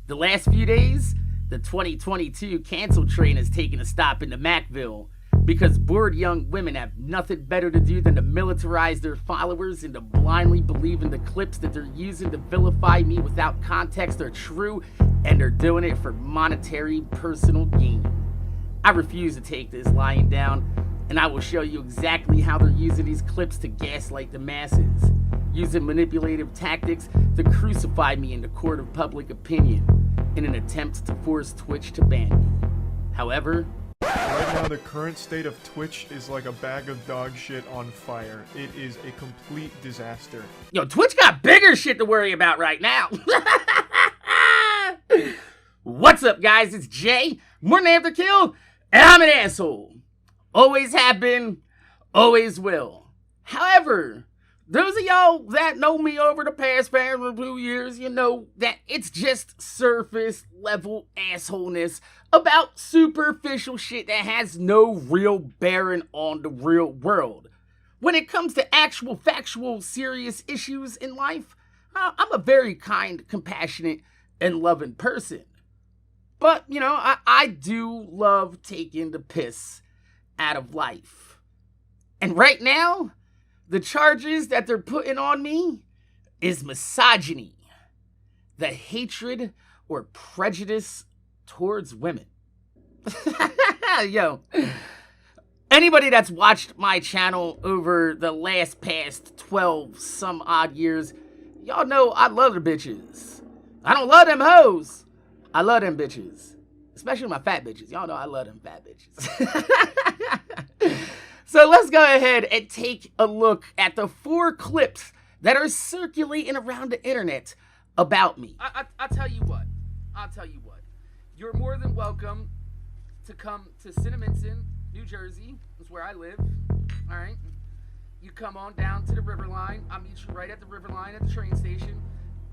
The last few days, the 2022 cancel train has taken a stop into Macville because bored young women have nothing better to do than to militarize their followers and to blindly believe in the clips that they're using to vilify me without context are true, and they're doing it for monetary personal gain. I refuse to take this lying down, and I will show you exactly how they're using these clips to gaslight the masses, using manipulative tactics to crucify me in the court of public opinion in an attempt to force Twitch to ban me. However, right now the current state of Twitch is like a bag of dog shit on fire. It is a complete disaster. Yo, Twitch got bigger shit to worry about right now. What's up, guys? It's Jay, MorninAfterKill, and I'm an asshole. Always have been, always will. However, those of y'all that know me over the past few years, you know that it's just surface level assholeness about superficial shit that has no real bearing on the real world. When it comes to actual, factual, serious issues in life, I'm a very kind, compassionate, and loving person. But, you know, I do love taking the piss out of life. And right now, the charges that they're putting on me is misogyny, the hatred or prejudice towards women. Yo, anybody that's watched my channel over the past 12 some odd years, y'all know I love the bitches. I don't love them hoes. I love them bitches. Especially my fat bitches. Y'all know I love them fat bitches. So let's go ahead and take a look at the 4 clips that are circulating around the internet about me. I'll tell you what. You're more than welcome to come to Cinnaminson, New Jersey. That's where I live. All right. You come on down to the river line. I'll meet you right at the river line at the train station.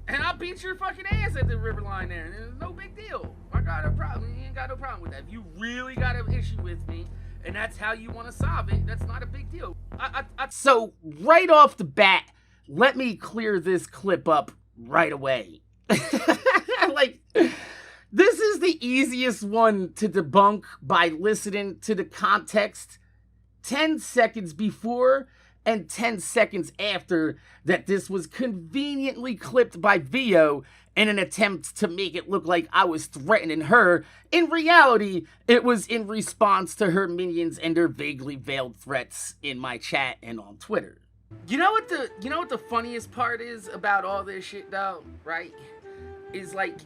And I'll beat your fucking ass at the river line there. And it's no big deal. I got no problem. You ain't got no problem with that. If you really got an issue with me, and that's how you want to solve it, that's not a big deal. So, right off the bat, let me clear this clip up right away. Like, this is the easiest one to debunk by listening to the context 10 seconds before and 10 seconds after that this was conveniently clipped by Vio in an attempt to make it look like I was threatening her. In reality, it was in response to her minions and their vaguely veiled threats in my chat and on Twitter. You know what the funniest part is about all this shit though, right? Is like,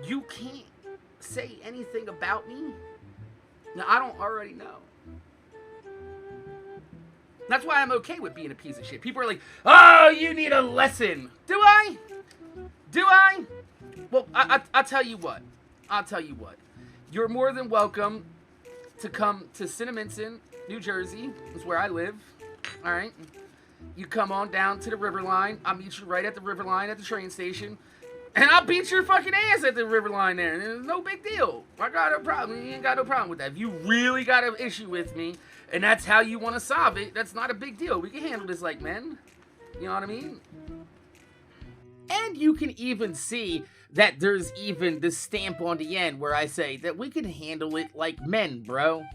you can't say anything about me now I don't already know. That's why I'm okay with being a piece of shit. People are like, oh, you need a lesson. Do I? Well, I'll tell you what. You're more than welcome to come to Cinnaminson, New Jersey. That's where I live. All right. You come on down to the river line. I'll meet you right at the river line at the train station. And I'll beat your fucking ass at the river line there. And it's no big deal. I got no problem. You ain't got no problem with that. If you really got an issue with me, and that's how you want to solve it, that's not a big deal. We can handle this like men. You know what I mean? And you can even see that there's even the stamp on the end where I say that we can handle it like men, bro.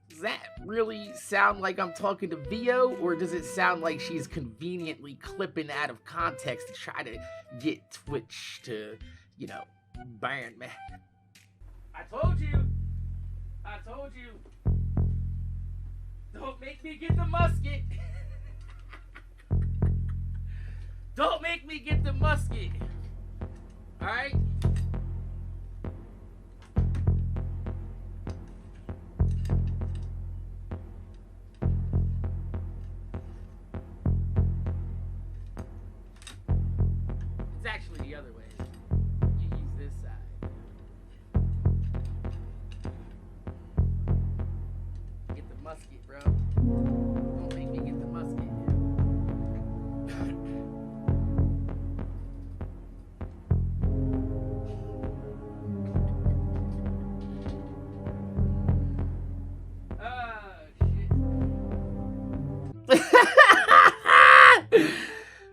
Does that really sound like I'm talking to Vio, or does it sound like she's conveniently clipping out of context to try to get Twitch to, you know, ban me? I told you. Don't make me get the musket. Don't make me get the musket. All right? It's actually the other way. You use this side. Get the musket, bro. Don't make me get the musket.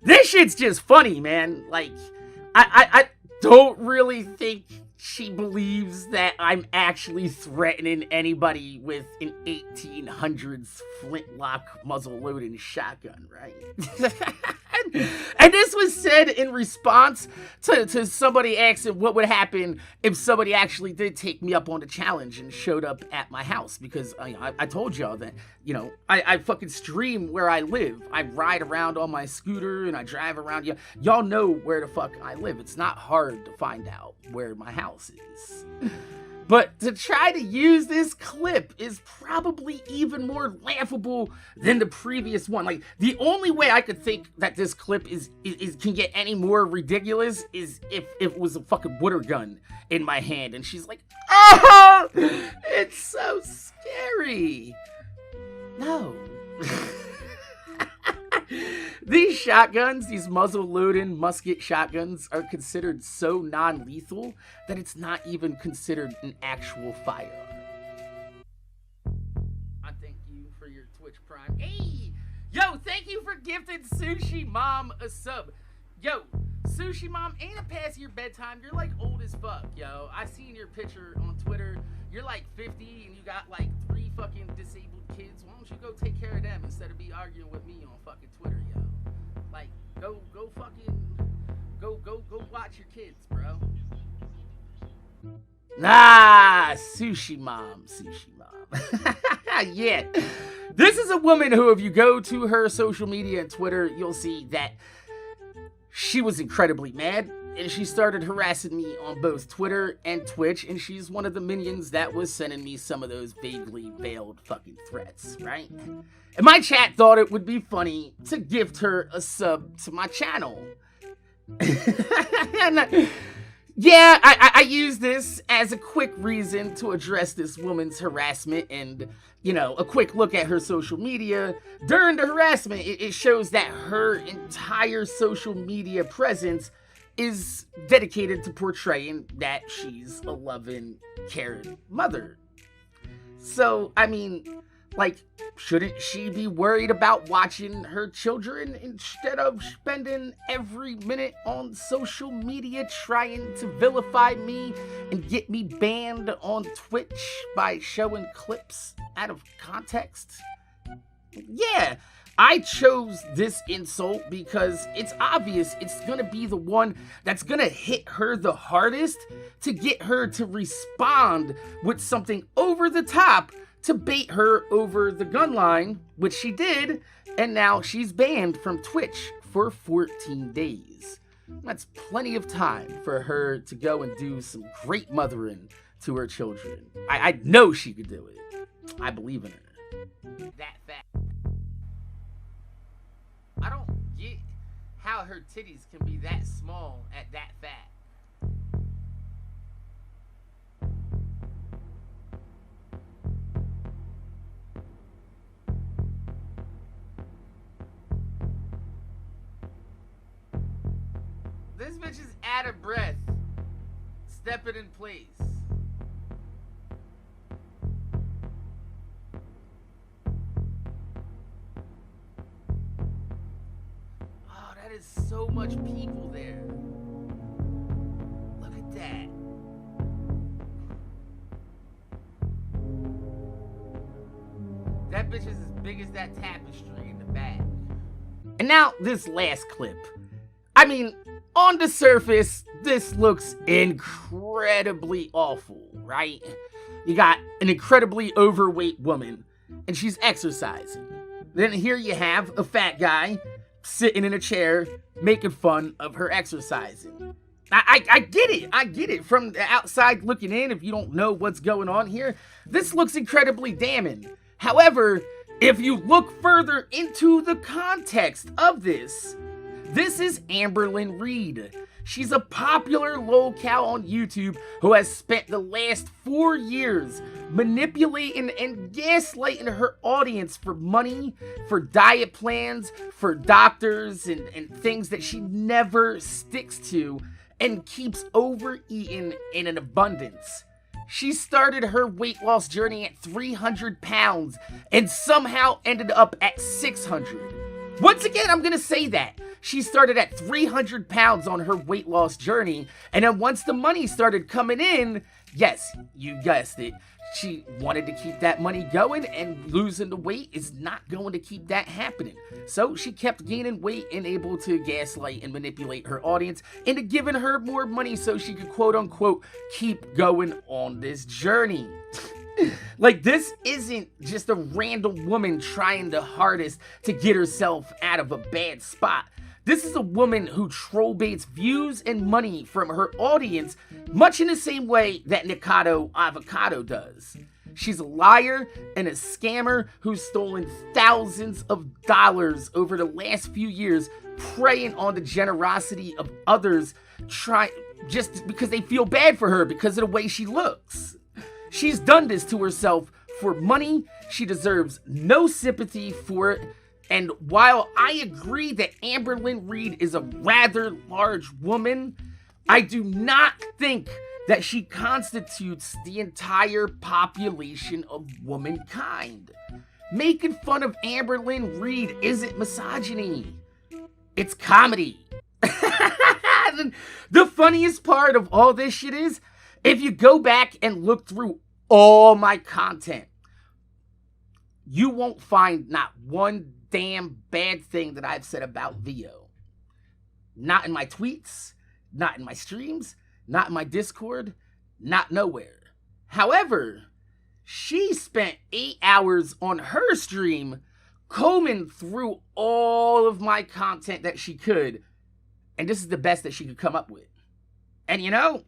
This shit's just funny, man. Like, don't really think she believes that I'm actually threatening anybody with an 1800s flintlock muzzle-loading shotgun, right? And this was said in response to somebody asking what would happen if somebody actually did take me up on the challenge and showed up at my house. Because I told y'all that, you know, I fucking stream where I live. I ride around on my scooter and I drive around. Y'all know where the fuck I live. It's not hard to find out where my house is. But to try to use this clip is probably even more laughable than the previous one. Like, the only way I could think that this clip can get any more ridiculous is if it was a fucking water gun in my hand and she's like, oh, it's so scary. No. These shotguns, these muzzle-loading musket shotguns, are considered so non-lethal that it's not even considered an actual firearm. I thank you for your Twitch Prime. Hey! Yo, thank you for gifting Sushi Mom a sub. Yo, Sushi Mom, ain't it past your bedtime? You're like old as fuck, yo. I seen your picture on Twitter. You're like 50 and you got like 3 fucking disabled kids. Why don't you go take care of them instead of be arguing with me on fucking Twitter, yo? Like, go watch your kids, bro. Nah, Sushi Mom. Yeah. This is a woman who, if you go to her social media and Twitter, you'll see that she was incredibly mad, and she started harassing me on both Twitter and Twitch, and she's one of the minions that was sending me some of those vaguely veiled fucking threats, right? And my chat thought it would be funny to gift her a sub to my channel. Yeah, I use this as a quick reason to address this woman's harassment, and, you know, a quick look at her social media. During the harassment, it shows that her entire social media presence is dedicated to portraying that she's a loving, caring mother. So, I mean, like, shouldn't she be worried about watching her children instead of spending every minute on social media trying to vilify me and get me banned on Twitch by showing clips out of context? Yeah, I chose this insult because it's obvious it's gonna be the one that's gonna hit her the hardest to get her to respond with something over the top to bait her over the gun line, which she did, and now she's banned from Twitch for 14 days. That's plenty of time for her to go and do some great mothering to her children. I know she could do it. I believe in her. That fact. I don't get how her titties can be that small at that fat. This bitch is out of breath, stepping in place. Oh, that is so much people there. Look at that. That bitch is as big as that tapestry in the back. And now, this last clip. I mean, on the surface, this looks incredibly awful, right? You got an incredibly overweight woman, and she's exercising. Then here you have a fat guy sitting in a chair making fun of her exercising. I get it. From the outside looking in, if you don't know what's going on here, this looks incredibly damning. However, if you look further into the context of this is Amberlynn Reed. She's a popular lolcow on YouTube who has spent the last 4 years manipulating and gaslighting her audience for money, for diet plans, for doctors, and things that she never sticks to and keeps overeating in an abundance. She started her weight loss journey at 300 pounds and somehow ended up at 600. Once again, I'm gonna say that. She started at 300 pounds on her weight loss journey, and then once the money started coming in, yes, you guessed it, she wanted to keep that money going, and losing the weight is not going to keep that happening. So she kept gaining weight and able to gaslight and manipulate her audience into giving her more money so she could quote unquote keep going on this journey. Like, this isn't just a random woman trying the hardest to get herself out of a bad spot. This is a woman who troll baits views and money from her audience, much in the same way that Nikado Avocado does. She's a liar and a scammer who's stolen thousands of dollars over the last few years, preying on the generosity of others, just because they feel bad for her because of the way she looks. She's done this to herself for money. She deserves no sympathy for it. And while I agree that Amberlynn Reed is a rather large woman, I do not think that she constitutes the entire population of womankind. Making fun of Amberlynn Reed isn't misogyny. It's comedy. The funniest part of all this shit is, if you go back and look through all my content, you won't find not one damn bad thing that I've said about Vio. Not in my tweets, not in my streams, not in my Discord, not nowhere. However, she spent 8 hours on her stream combing through all of my content that she could, and this is the best that she could come up with. And you know,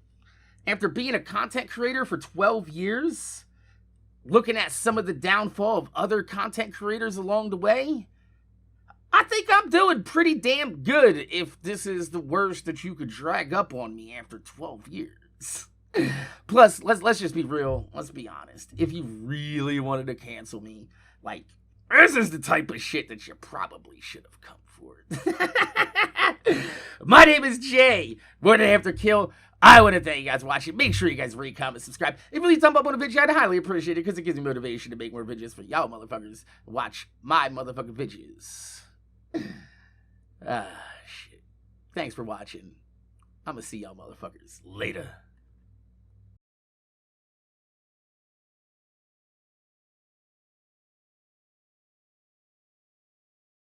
after being a content creator for 12 years, looking at some of the downfall of other content creators along the way, I think I'm doing pretty damn good if this is the worst that you could drag up on me after 12 years. Plus, let's just be real. Let's be honest. If you really wanted to cancel me, like, this is the type of shit that you probably should have come for. My name is Jay, MorninAfterKill. I want to thank you guys for watching. Make sure you guys rate, comment, subscribe. If you leave a thumb up on the video, I'd highly appreciate it because it gives me motivation to make more videos for y'all motherfuckers. Watch my motherfucking videos. Shit. Thanks for watching. I'm gonna see y'all motherfuckers later.